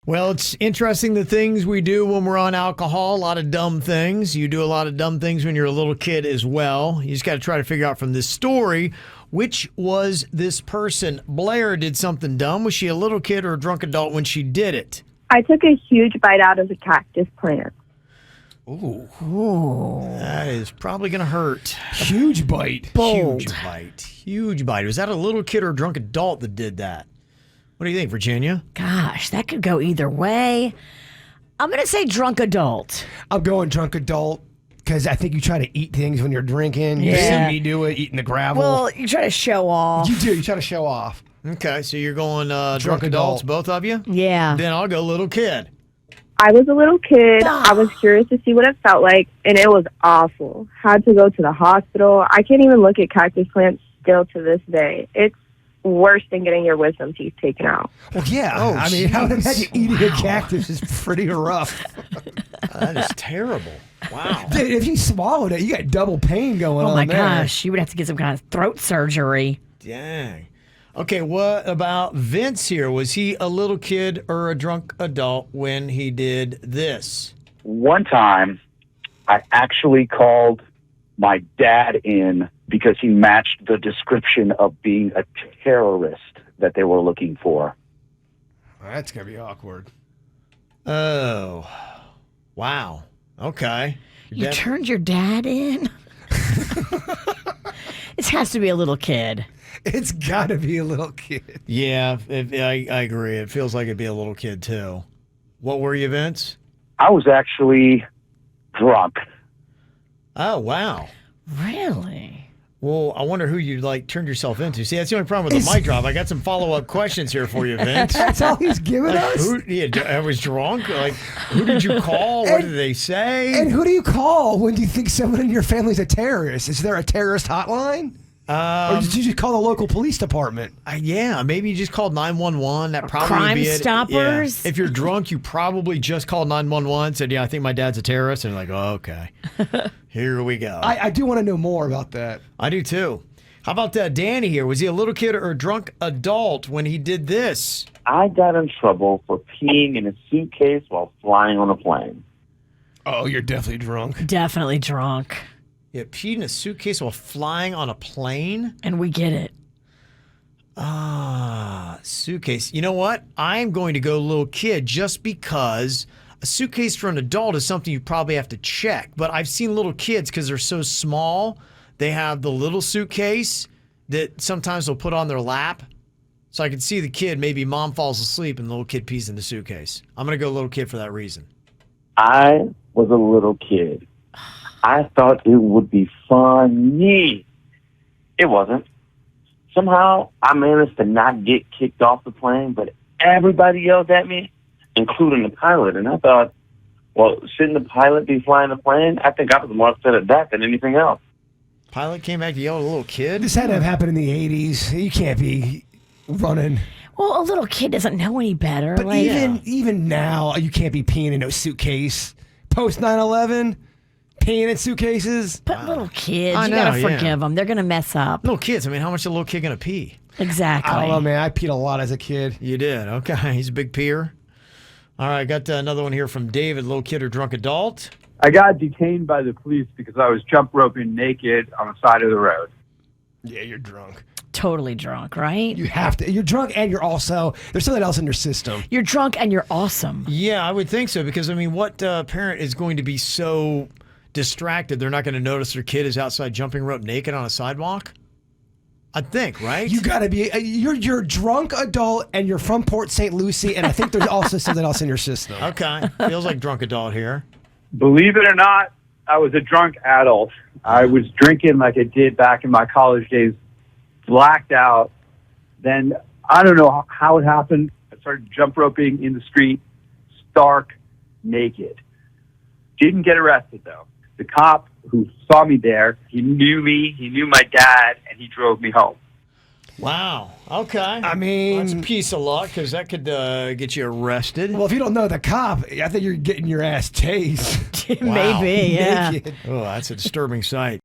Well, it's interesting the things we do when we're on alcohol. A lot of dumb things. You do a lot of dumb things when you're a little kid as well. You just got to try to figure out from this story, which was this person. Blair did something dumb. Was she a little kid or a drunk adult when she did it? I took a huge bite out of a cactus plant. Ooh. That is probably going to hurt. Huge bite. Bold. Huge bite. Was that a little kid or a drunk adult that did that? What do you think, Virginia? Gosh, that could go either way. I'm going to say drunk adult. I'm going drunk adult because I think you try to eat things when you're drinking. You see me do it, eating the gravel. Well, you try to show off. You do. You try to show off. Okay, so you're going drunk adults, both of you? Yeah. Then I'll go little kid. I was a little kid. I was curious to see what it felt like, and it was awful. Had to go to the hospital. I can't even look at cactus plants still to this day. It's worse than getting your wisdom teeth taken out. Well, yeah. I mean, I would imagine eating a cactus is pretty rough. That is terrible. Wow. Dude, if you swallowed it, you got double pain going on. Oh my there. gosh, you would have to get some kind of throat surgery. Dang. Okay, what about Vince here? Was he a little kid or a drunk adult when he did this? One time, I actually called my dad in because he matched the description of being a terrorist that they were looking for. That's going to be awkward. Oh, wow. Okay. You turned your dad in? It has to be a little kid. It's got to be a little kid. Yeah, I agree. It feels like it'd be a little kid, too. What were you, Vince? I was actually drunk. Oh, wow. Really? Well, I wonder who you turned yourself into. See, that's the only problem with the mic drop. I got some follow-up questions here for you, Vince. That's all he's giving us? I was drunk. Who did you call? What did they say? And who do you call when you think someone in your family's a terrorist? Is there a terrorist hotline? Or did you just call the local police department? Yeah, maybe you just called 911. That probably Crime be it. Stoppers? Yeah. If you're drunk, you probably just called 911, said, I think my dad's a terrorist. And you're like, oh, okay. Here we go. I do want to know more about that. I do, too. How about Danny here? Was he a little kid or a drunk adult when he did this? I got in trouble for peeing in a suitcase while flying on a plane. Oh, you're definitely drunk. Definitely drunk. Yeah, peed in a suitcase while flying on a plane? And we get it. Suitcase. You know what? I'm going to go little kid just because a suitcase for an adult is something you probably have to check. But I've seen little kids, because they're so small, they have the little suitcase that sometimes they'll put on their lap. So I can see the kid, maybe mom falls asleep and the little kid pees in the suitcase. I'm going to go little kid for that reason. I was a little kid. I thought it would be funny. It wasn't. Somehow, I managed to not get kicked off the plane, but everybody yelled at me, including the pilot. And I thought, well, shouldn't the pilot be flying the plane? I think I was more upset at that than anything else. Pilot came back to yell at a little kid? This had to have happened in the 80s. You can't be running. Well, a little kid doesn't know any better. But even now, you can't be peeing in a suitcase. Post 9/11, peeing in suitcases. But little kids, I you know, got to forgive them. They're going to mess up. Little kids. I mean, how much is a little kid going to pee? Exactly. I don't know, man. I peed a lot as a kid. You did. Okay. He's a big peer. All right. Got another one here from David. Little kid or drunk adult? I got detained by the police because I was jump roping naked on the side of the road. Yeah, you're drunk. Totally drunk, right? You have to. You're drunk and you're also, there's something else in your system. You're drunk and you're awesome. Yeah, I would think so, because, I mean, what parent is going to be so distracted they're not going to notice their kid is outside jumping rope naked on a sidewalk? I'd think, right? You got to be, you're a drunk adult and you're from Port St. Lucie, and I think there's also something else in your system. Okay. Feels like drunk adult here. Believe it or not, I was a drunk adult. I was drinking like I did back in my college days, blacked out. Then, I don't know how it happened. I started jump roping in the street, stark naked. Didn't get arrested, though. The cop who saw me there, he knew me, he knew my dad, and he drove me home. Wow. Okay. I mean, that's a piece of luck, because that could get you arrested. Well, if you don't know the cop, I think you're getting your ass tased. Maybe, yeah. Naked. Oh, that's a disturbing sight.